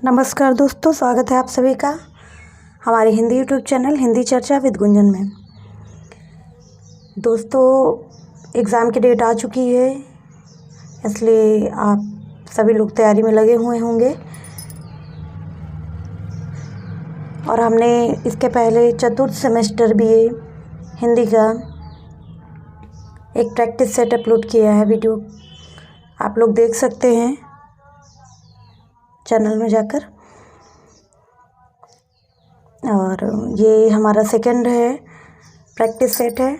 नमस्कार दोस्तों, स्वागत है आप सभी का हमारे हिंदी यूट्यूब चैनल हिंदी चर्चा विद गुंजन में। दोस्तों, एग्ज़ाम की डेट आ चुकी है, इसलिए आप सभी लोग तैयारी में लगे हुए होंगे। और हमने इसके पहले चतुर्थ सेमेस्टर बीए हिंदी का एक प्रैक्टिस सेट अपलोड किया है, वीडियो आप लोग देख सकते हैं चैनल में जाकर। और ये हमारा सेकंड है प्रैक्टिस सेट है,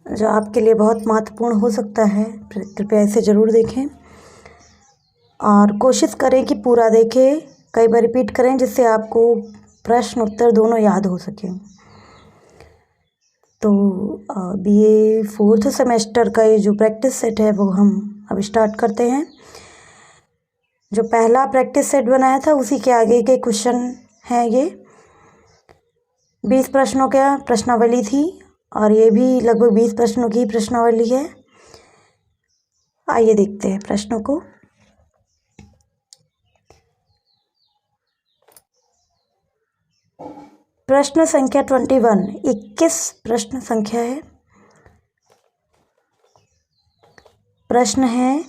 जो आपके लिए बहुत महत्वपूर्ण हो सकता है। कृपया इसे ज़रूर देखें और कोशिश करें कि पूरा देखें, कई बार रिपीट करें, जिससे आपको प्रश्न उत्तर दोनों याद हो सकें। तो बीए फोर्थ सेमेस्टर का ये जो प्रैक्टिस सेट है वो हम अब स्टार्ट करते हैं। जो पहला प्रैक्टिस सेट बनाया था उसी के आगे के क्वेश्चन हैं। ये 20 प्रश्नों का प्रश्नावली थी और ये भी लगभग 20 प्रश्नों की प्रश्नावली है। आइए देखते हैं प्रश्नों को। प्रश्न संख्या 21 प्रश्न संख्या है। प्रश्न है,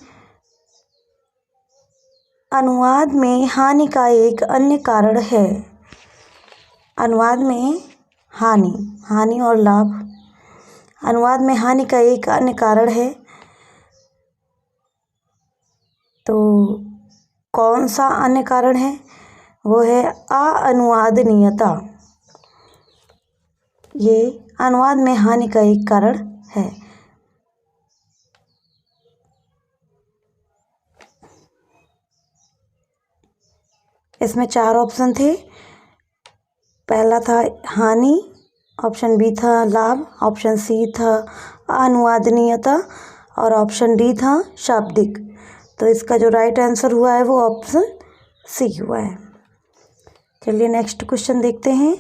अनुवाद में हानि का एक अन्य कारण है। अनुवाद में हानि और लाभ। अनुवाद में हानि का एक अन्य कारण है, तो कौन सा अन्य कारण है? वो है अअनुवादनीयता। ये अनुवाद में हानि का एक कारण है। इसमें 4 ऑप्शन थे। पहला था हानि, ऑप्शन बी था लाभ, ऑप्शन सी था अअनुवादनीयता और ऑप्शन डी था शाब्दिक। तो इसका जो राइट आंसर हुआ है वो ऑप्शन सी हुआ है। चलिए नेक्स्ट क्वेश्चन देखते हैं।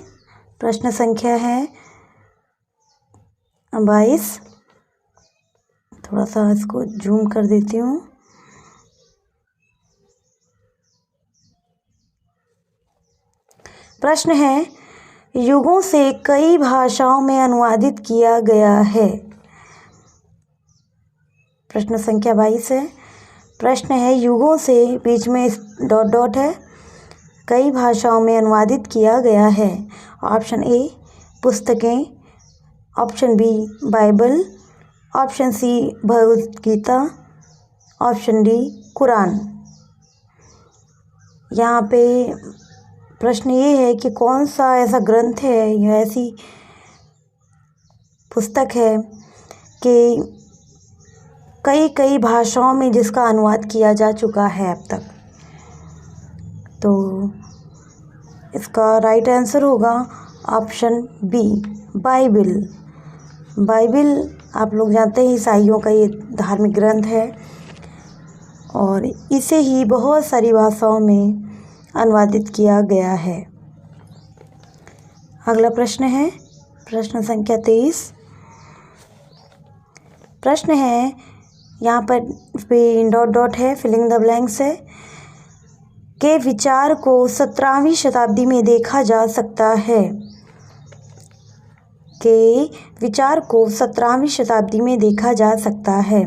प्रश्न संख्या है 22। थोड़ा सा इसको जूम कर देती हूँ। प्रश्न है, युगों से कई भाषाओं में अनुवादित किया गया है। प्रश्न संख्या 22 है। प्रश्न है, युगों से बीच में डॉट डॉट है, कई भाषाओं में अनुवादित किया गया है। ऑप्शन ए पुस्तकें, option B Bible, option C Bhagavad Gita, option D Quran. यहाँ पे प्रश्न ये है कि कौन सा ऐसा ग्रंथ है या ऐसी पुस्तक है कि कई भाषाओं में जिसका अनुवाद किया जा चुका है अब तक। तो इसका राइट आंसर होगा ऑप्शन बी बाइबल। बाइबल आप लोग जानते हैं ईसाइयों का ये धार्मिक ग्रंथ है और इसे ही बहुत सारी भाषाओं में अनुवादित किया गया है। अगला प्रश्न है प्रश्न संख्या 23। प्रश्न है, यहाँ पर डॉट डॉट है, फिलिंग द ब्लैंक्स है, के विचार को 17वीं शताब्दी में देखा जा सकता है। के विचार को 17वीं शताब्दी में देखा जा सकता है।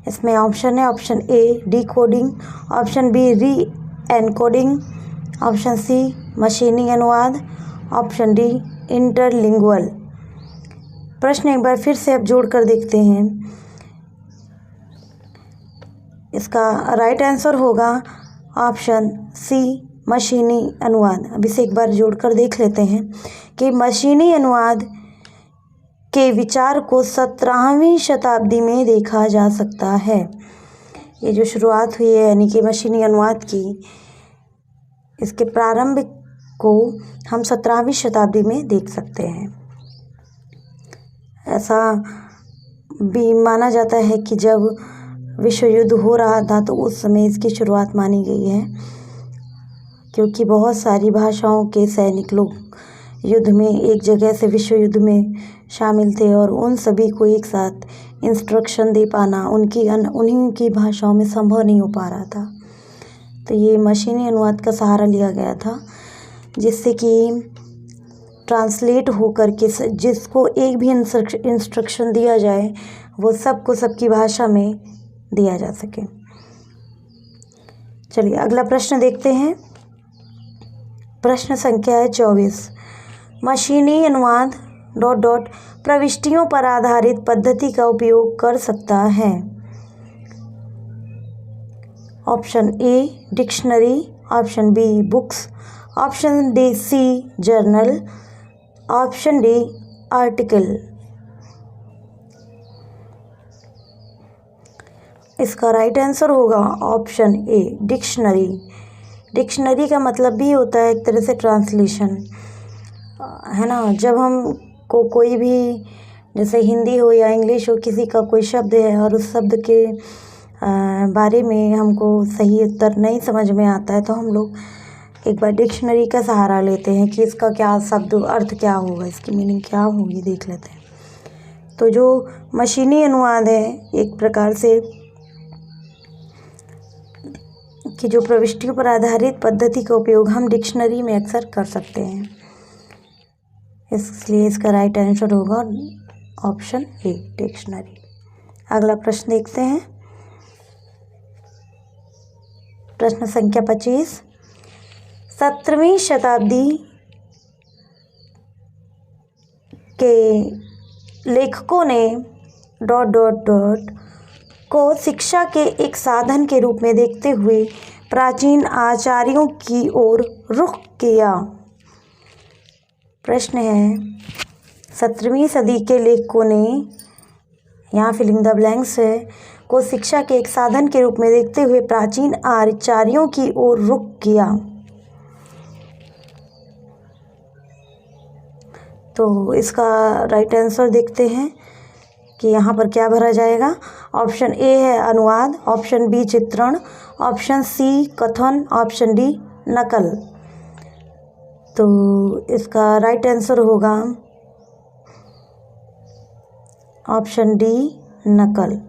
इसमें ऑप्शन है, option A decoding, option B re encoding, option C मशीनी अनुवाद, ऑप्शन डी इंटरलिंगुअल। प्रश्न एक बार फिर से अब जोड़ कर देखते हैं। इसका राइट आंसर होगा ऑप्शन सी मशीनी अनुवाद। अब इसे एक बार जोड़कर देख लेते हैं कि मशीनी अनुवाद के विचार को 17वीं शताब्दी में देखा जा सकता है। ये जो शुरुआत हुई है यानी कि मशीनी अनुवाद की, इसके प्रारंभ को हम 17वीं शताब्दी में देख सकते हैं। ऐसा भी माना जाता है कि जब विश्व युद्ध हो रहा था तो उस समय इसकी शुरुआत मानी गई है, क्योंकि बहुत सारी भाषाओं के सैनिक लोग युद्ध में एक जगह से विश्व युद्ध में शामिल थे और उन सभी को एक साथ इंस्ट्रक्शन दे पाना उन्हीं की भाषाओं में संभव नहीं हो पा रहा था। तो ये मशीनी अनुवाद का सहारा लिया गया था, जिससे कि ट्रांसलेट हो कर के जिसको एक भी इंस्ट्रक्शन दिया जाए वो सबको सबकी भाषा में दिया जा सके। चलिए अगला प्रश्न देखते हैं। प्रश्न संख्या है 24। मशीनी अनुवाद ... प्रविष्टियों पर आधारित पद्धति का उपयोग कर सकता है। Option A dictionary, option B books, option D C journal, option D article. इसका राइट आंसर होगा ऑप्शन ए डिक्शनरी। डिक्शनरी का मतलब भी होता है एक तरह से ट्रांसलेशन, है ना। जब हम को कोई भी, जैसे हिंदी हो या इंग्लिश हो, किसी का कोई शब्द है और उस शब्द के बारे में हमको सही उत्तर नहीं समझ में आता है, तो हम लोग एक बार डिक्शनरी का सहारा लेते हैं कि इसका क्या शब्द अर्थ क्या होगा, इसकी मीनिंग क्या होगी, देख लेते हैं। तो जो मशीनी अनुवाद है एक प्रकार से कि जो प्रविष्टियों पर आधारित पद्धति का उपयोग हम डिक्शनरी में अक्सर कर सकते हैं, इसलिए इसका राइट आंसर होगा ऑप्शन ए डिक्शनरी। अगला प्रश्न देखते हैं। प्रश्न संख्या 25। 17वीं शताब्दी के लेखकों ने ... को शिक्षा के एक साधन के रूप में देखते हुए प्राचीन आचार्यों की ओर रुख किया। प्रश्न है 17वीं सदी के लेखकों ने, यहाँ फिलिंग द ब्लैंक्स है, को शिक्षा के एक साधन के रूप में देखते हुए प्राचीन आचार्यों की ओर रुख किया। तो इसका राइट आंसर देखते हैं कि यहाँ पर क्या भरा जाएगा। ऑप्शन ए है अनुवाद, ऑप्शन बी चित्रण, ऑप्शन सी कथन, ऑप्शन डी नकल। तो इसका राइट आंसर होगा ऑप्शन डी नकल।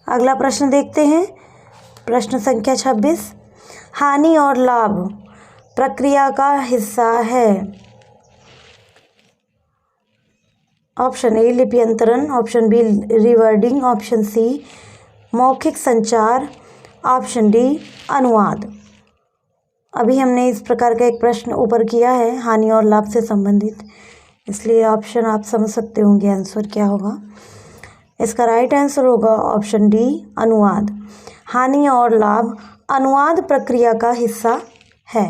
अगला प्रश्न देखते हैं। प्रश्न संख्या 26। हानि और लाभ प्रक्रिया का हिस्सा है। ऑप्शन ए लिप्यंतरण, option B rewording, option C मौखिक संचार, ऑप्शन डी अनुवाद। अभी हमने इस प्रकार का एक प्रश्न ऊपर किया है हानि और लाभ से संबंधित, इसलिए ऑप्शन आप समझ सकते होंगे आंसर क्या होगा। इसका राइट आंसर होगा ऑप्शन डी अनुवाद। हानि और लाभ अनुवाद प्रक्रिया का हिस्सा है।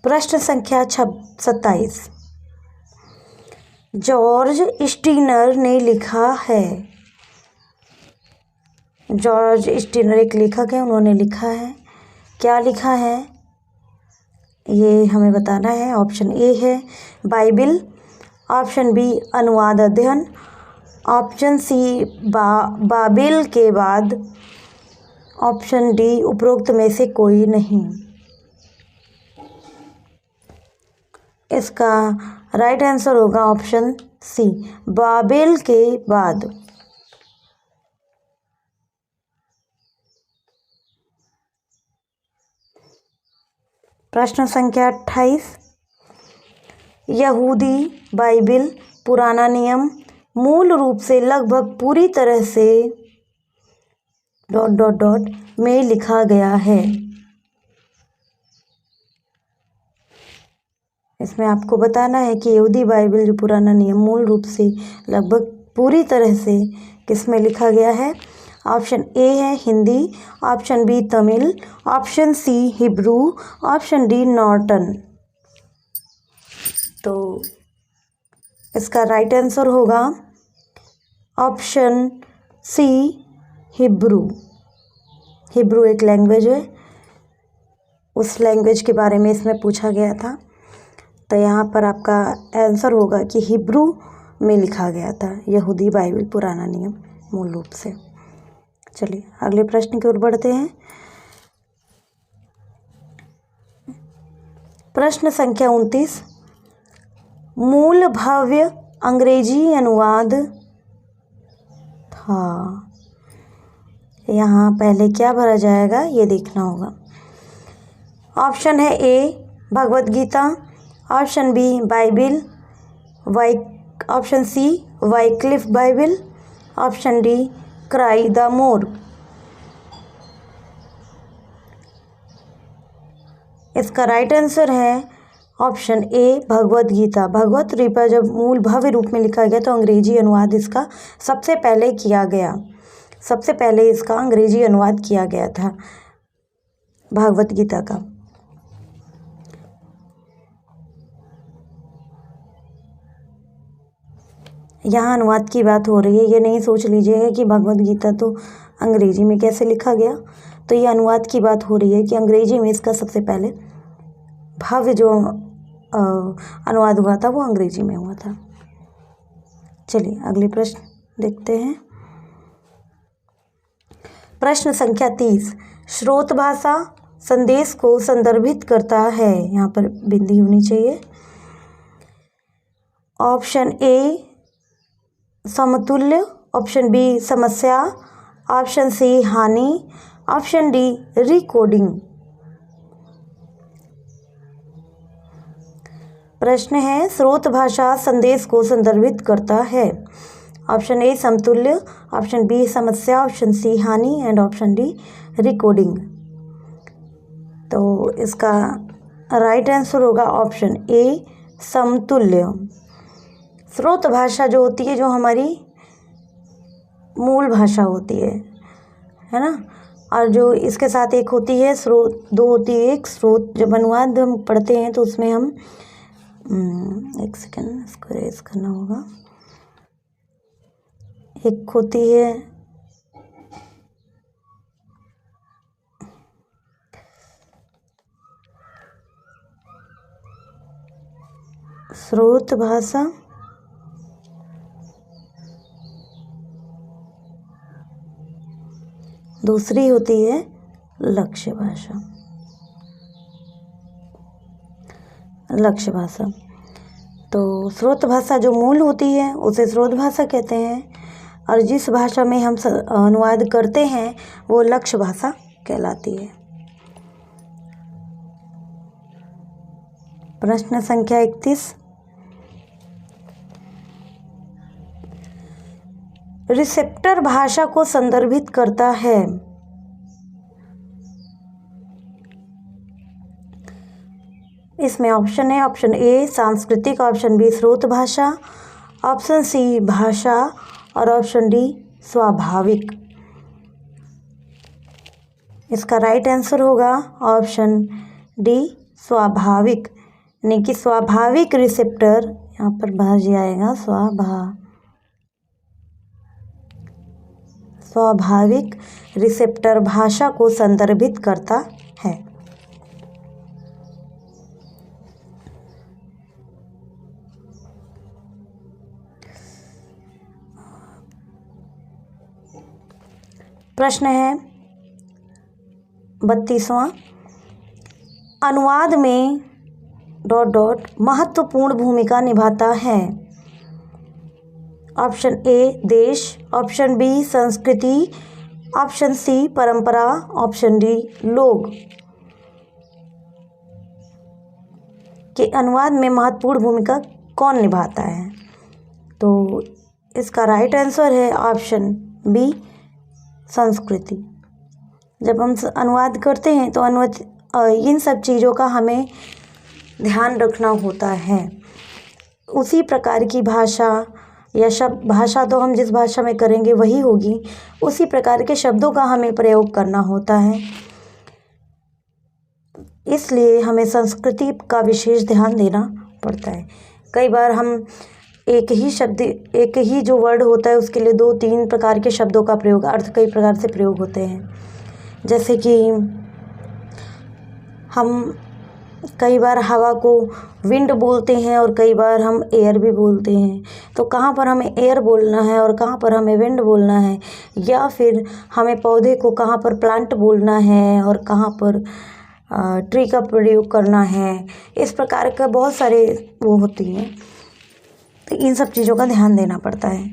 प्रश्न संख्या 27। जॉर्ज स्टीनर ने लिखा है। जॉर्ज स्टीनर एक लेखक है, उन्होंने लिखा है। क्या लिखा है ये हमें बताना है। ऑप्शन ए है बाइबिल, ऑप्शन बी अनुवाद अध्ययन, ऑप्शन सी बाबिल के बाद, ऑप्शन डी उपरोक्त में से कोई नहीं। इसका राइट आंसर होगा ऑप्शन सी बाबिल के बाद। प्रश्न संख्या 28। यहूदी बाइबिल पुराना नियम मूल रूप से लगभग पूरी तरह से ... में लिखा गया है। इसमें आपको बताना है कि यहूदी बाइबिल जो पुराना नियम मूल रूप से लगभग पूरी तरह से किस में लिखा गया है। ऑप्शन ए है Hindi, option B Tamil, option C Hebrew, option D Norton. तो इसका राइट आंसर होगा ऑप्शन सी हिब्रू। हिब्रू एक लैंग्वेज है, उस लैंग्वेज के बारे में इसमें पूछा गया था, तो यहाँ पर आपका आंसर होगा कि हिब्रू में लिखा गया था यहूदी बाइबिल पुराना नियम मूल रूप से। चलिए अगले प्रश्न की ओर बढ़ते हैं। प्रश्न संख्या 29, मूल भव्य अंग्रेजी अनुवाद था। यहाँ पहले क्या भरा जाएगा ये देखना होगा। ऑप्शन है A Bhagavad Gita, option B Bible, option C Wycliffe Bible, option D cry the more. इसका राइट आंसर है ऑप्शन ए भगवत गीता। भगवत गीता जब मूल भव्य रूप में लिखा गया तो अंग्रेजी अनुवाद इसका सबसे पहले किया गया। सबसे पहले इसका अंग्रेजी अनुवाद किया गया था भगवत गीता का। यहाँ अनुवाद की बात हो रही है, ये नहीं सोच लीजिएगा कि भगवत गीता तो अंग्रेजी में कैसे लिखा गया। तो ये अनुवाद की बात हो रही है कि अंग्रेजी में इसका सबसे पहले भव्य जो अनुवाद हुआ था वो अंग्रेजी में हुआ था। चलिए अगले प्रश्न देखते हैं। प्रश्न संख्या 30, स्रोत भाषा संदेश को संदर्भित करता है। यहाँ पर बिंदी होनी चाहिए। ऑप्शन ए समतुल्य, ऑप्शन बी समस्या, ऑप्शन सी हानि, ऑप्शन डी रिकोडिंग। प्रश्न है स्रोत भाषा संदेश को संदर्भित करता है। ऑप्शन ए समतुल्य, ऑप्शन बी समस्या, ऑप्शन सी हानि एंड ऑप्शन डी रिकोडिंग। तो इसका राइट आंसर होगा ऑप्शन ए समतुल्य। स्रोत भाषा जो होती है, जो हमारी मूल भाषा होती है ना, और जो इसके साथ एक होती है स्रोत, दो होती है। एक स्रोत जब अनुवाद हम पढ़ते हैं तो उसमें हम एक सेकेंड इसको रेज करना होगा। एक होती है स्रोत भाषा, दूसरी होती है लक्ष्य भाषा। लक्ष्य भाषा तो स्रोत भाषा जो मूल होती है उसे स्रोत भाषा कहते हैं, और जिस भाषा में हम अनुवाद करते हैं वो लक्ष्य भाषा कहलाती है। प्रश्न संख्या 31, रिसेप्टर भाषा को संदर्भित करता है। इसमें ऑप्शन है ऑप्शन ए सांस्कृतिक, ऑप्शन बी स्रोत भाषा, ऑप्शन सी भाषा और ऑप्शन डी स्वाभाविक। इसका राइट आंसर होगा ऑप्शन डी स्वाभाविक, यानी कि स्वाभाविक रिसेप्टर, यहाँ पर भाज्य आएगा स्वाभाविक रिसेप्टर भाषा को संदर्भित करता है। प्रश्न है 32वां, अनुवाद में ... महत्वपूर्ण भूमिका निभाता है। ऑप्शन ए देश, ऑप्शन बी संस्कृति, ऑप्शन सी परंपरा, ऑप्शन डी लोग। कि अनुवाद में महत्वपूर्ण भूमिका कौन निभाता है? तो इसका राइट आंसर है ऑप्शन बी संस्कृति। जब हम अनुवाद करते हैं तो इन सब चीज़ों का हमें ध्यान रखना होता है। उसी प्रकार की भाषा या शब्द, भाषा तो हम जिस भाषा में करेंगे वही होगी, उसी प्रकार के शब्दों का हमें प्रयोग करना होता है। इसलिए हमें संस्कृति का विशेष ध्यान देना पड़ता है। कई बार हम एक ही जो वर्ड होता है उसके लिए 2-3 प्रकार के शब्दों का प्रयोग, अर्थ कई प्रकार से प्रयोग होते हैं। जैसे कि हम कई बार हवा को विंड बोलते हैं और कई बार हम एयर भी बोलते हैं। तो कहाँ पर हमें एयर बोलना है और कहाँ पर हमें विंड बोलना है, या फिर हमें पौधे को कहाँ पर प्लांट बोलना है और कहाँ पर ट्री का प्रयोग करना है, इस प्रकार का बहुत सारे वो होती हैं। तो इन सब चीज़ों का ध्यान देना पड़ता है।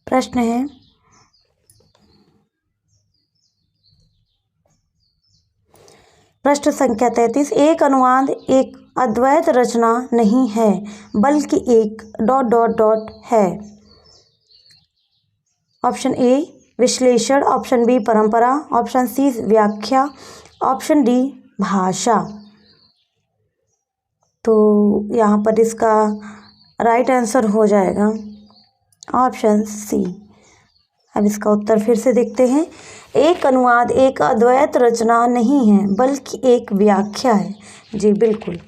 प्रश्न है, प्रश्न संख्या 33, एक अनुवाद एक अद्वैत रचना नहीं है बल्कि एक ... है। ऑप्शन ए विश्लेषण, ऑप्शन बी परंपरा, ऑप्शन सी व्याख्या, ऑप्शन डी भाषा। तो यहाँ पर इसका राइट आंसर हो जाएगा ऑप्शन सी। अब इसका उत्तर फिर से देखते हैं। एक अनुवाद एक अद्वैत रचना नहीं है बल्कि एक व्याख्या है। जी बिल्कुल,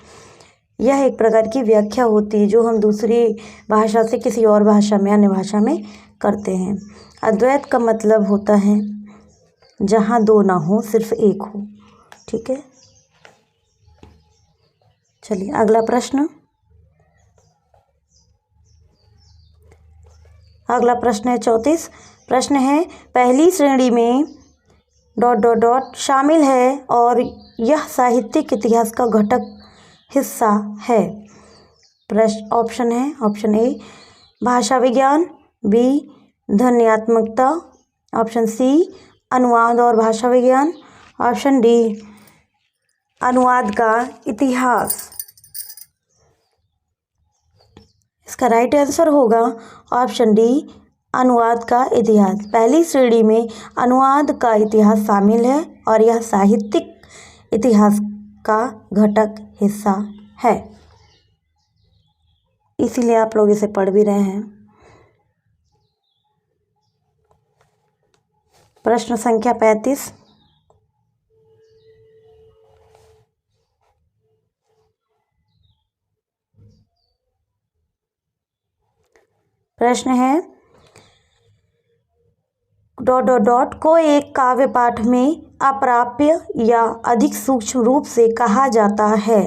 यह एक प्रकार की व्याख्या होती है जो हम दूसरी भाषा से किसी और भाषा में, अन्य भाषा में करते हैं। अद्वैत का मतलब होता है जहाँ दो ना हो, सिर्फ एक हो। ठीक है, चलिए अगला प्रश्न। अगला प्रश्न है 34। प्रश्न है, पहली श्रेणी में ... शामिल है और यह साहित्यिक इतिहास का घटक हिस्सा है। प्रश्न ऑप्शन है, ऑप्शन ए भाषा विज्ञान, बी ध्वन्यात्मकता, ऑप्शन सी अनुवाद और भाषा विज्ञान, ऑप्शन डी अनुवाद का इतिहास। इसका राइट आंसर होगा ऑप्शन डी अनुवाद का इतिहास। पहली श्रेणी में अनुवाद का इतिहास शामिल है और यह साहित्यिक इतिहास का घटक हिस्सा है, इसीलिए आप लोग इसे पढ़ भी रहे हैं। प्रश्न संख्या 35। प्रश्न है, ... को एक काव्य पाठ में अप्राप्य या अधिक सूक्ष्म रूप से कहा जाता है।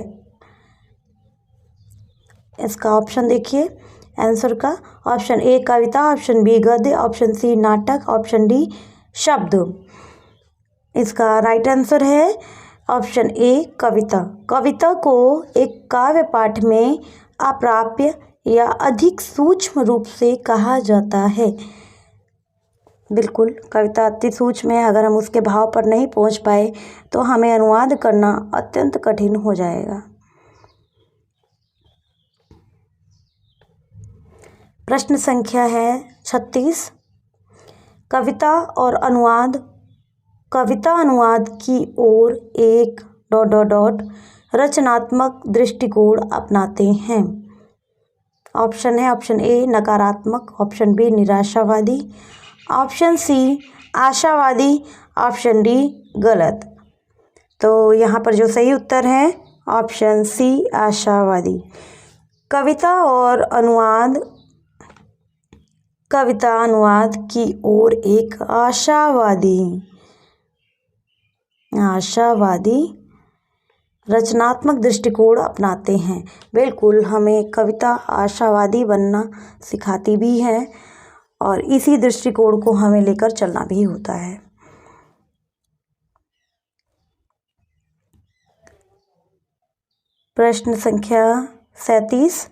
इसका ऑप्शन देखिए आंसर का। ऑप्शन ए कविता, ऑप्शन बी गद्य, ऑप्शन सी नाटक, ऑप्शन डी शब्द। इसका राइट आंसर है ऑप्शन ए कविता। कविता को एक काव्य पाठ में अप्राप्य या अधिक सूक्ष्म रूप से कहा जाता है। बिल्कुल, कविता अति सूक्ष्म है, अगर हम उसके भाव पर नहीं पहुंच पाए तो हमें अनुवाद करना अत्यंत कठिन हो जाएगा। प्रश्न संख्या है 36। कविता और अनुवाद, कविता अनुवाद की ओर एक ... रचनात्मक दृष्टिकोण अपनाते हैं। ऑप्शन है, ऑप्शन ए नकारात्मक, ऑप्शन बी निराशावादी, ऑप्शन सी आशावादी, ऑप्शन डी गलत। तो यहाँ पर जो सही उत्तर है ऑप्शन सी आशावादी। कविता और अनुवाद, कविता अनुवाद की ओर एक आशावादी रचनात्मक दृष्टिकोण अपनाते हैं। बिल्कुल, हमें कविता आशावादी बनना सिखाती भी है और इसी दृष्टिकोण को हमें लेकर चलना भी होता है। प्रश्न संख्या 37। ...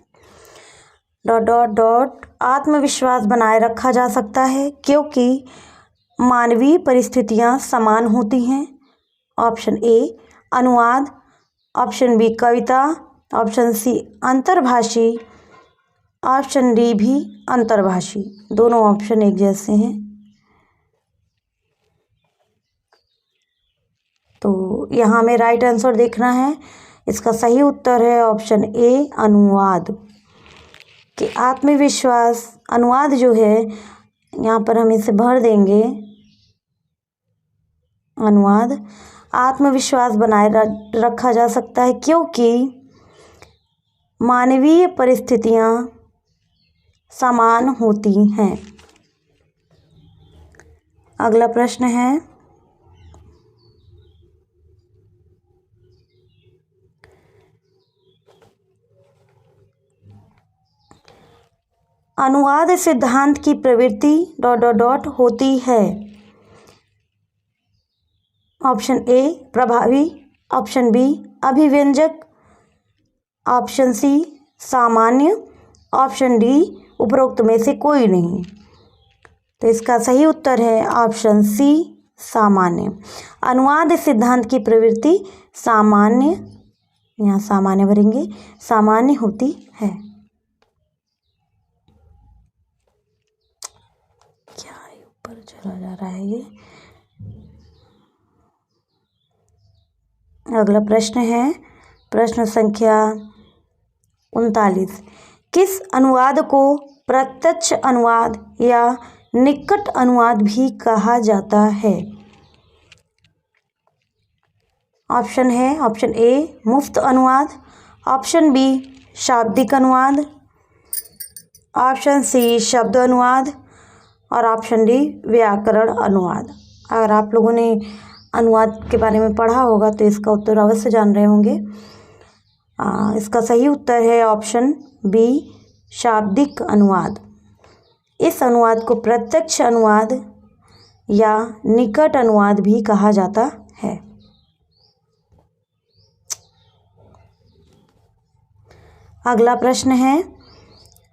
आत्मविश्वास बनाए रखा जा सकता है क्योंकि मानवीय परिस्थितियां समान होती हैं। ऑप्शन ए अनुवाद, ऑप्शन बी कविता, ऑप्शन सी अंतर्भाषी, ऑप्शन डी भी अंतर्भाषी। दोनों ऑप्शन एक जैसे हैं। तो यहाँ हमें राइट आंसर देखना है। इसका सही उत्तर है ऑप्शन ए अनुवाद। कि आत्मविश्वास, अनुवाद जो है, यहाँ पर हम इसे भर देंगे अनुवाद, आत्मविश्वास बनाए रखा जा सकता है क्योंकि मानवीय परिस्थितियाँ समान होती हैं। अगला प्रश्न है, अनुवाद सिद्धांत की प्रवृत्ति ... होती है। ऑप्शन ए प्रभावी, ऑप्शन बी अभिव्यंजक, ऑप्शन सी सामान्य, ऑप्शन डी उपरोक्त में से कोई नहीं। तो इसका सही उत्तर है ऑप्शन सी सामान्य। अनुवाद सिद्धांत की प्रवृत्ति सामान्य, यहाँ सामान्य भरेंगे, सामान्य होती है। क्या ऊपर चला जा रहा है ये। अगला प्रश्न है प्रश्न संख्या 39। किस अनुवाद को प्रत्यक्ष अनुवाद या निकट अनुवाद भी कहा जाता है? ऑप्शन है ऑप्शन ए मुफ्त अनुवाद, ऑप्शन बी शाब्दिक अनुवाद, ऑप्शन सी शब्द अनुवाद और ऑप्शन डी व्याकरण अनुवाद। अगर आप लोगों ने अनुवाद के बारे में पढ़ा होगा तो इसका उत्तर अवश्य जान रहे होंगे। इसका सही उत्तर है ऑप्शन बी शाब्दिक अनुवाद। इस अनुवाद को प्रत्यक्ष अनुवाद या निकट अनुवाद भी कहा जाता है। अगला प्रश्न है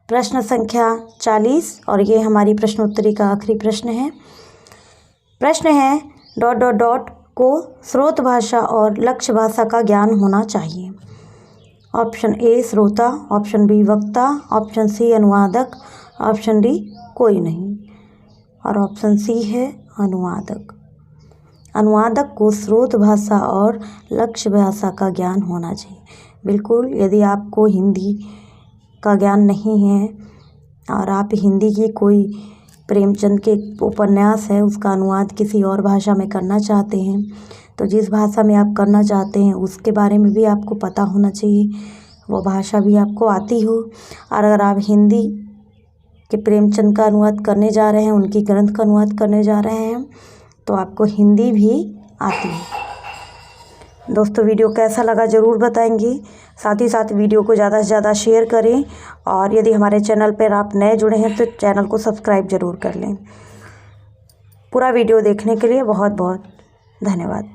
प्रश्न संख्या 40 और ये हमारी प्रश्नोत्तरी का आखिरी प्रश्न है। प्रश्न है ... को स्रोत भाषा और लक्ष्य भाषा का ज्ञान होना चाहिए। ऑप्शन ए श्रोता, ऑप्शन बी वक्ता, ऑप्शन सी अनुवादक, ऑप्शन डी कोई नहीं और ऑप्शन सी है अनुवादक। अनुवादक को स्रोत भाषा और लक्ष्य भाषा का ज्ञान होना चाहिए। बिल्कुल, यदि आपको हिंदी का ज्ञान नहीं है और आप हिंदी की कोई प्रेमचंद के उपन्यास है उसका अनुवाद किसी और भाषा में करना चाहते हैं, तो जिस भाषा में आप करना चाहते हैं उसके बारे में भी आपको पता होना चाहिए, वो भाषा भी आपको आती हो। और अगर आप हिंदी के प्रेमचंद का अनुवाद करने जा रहे हैं, उनकी ग्रंथ का अनुवाद करने जा रहे हैं, तो आपको हिंदी भी आती है। दोस्तों, वीडियो कैसा लगा ज़रूर बताएंगे। साथ ही साथ वीडियो को ज़्यादा से ज़्यादा शेयर करें और यदि हमारे चैनल पर आप नए जुड़े हैं तो चैनल को सब्सक्राइब ज़रूर कर लें। पूरा वीडियो देखने के लिए बहुत बहुत धन्यवाद।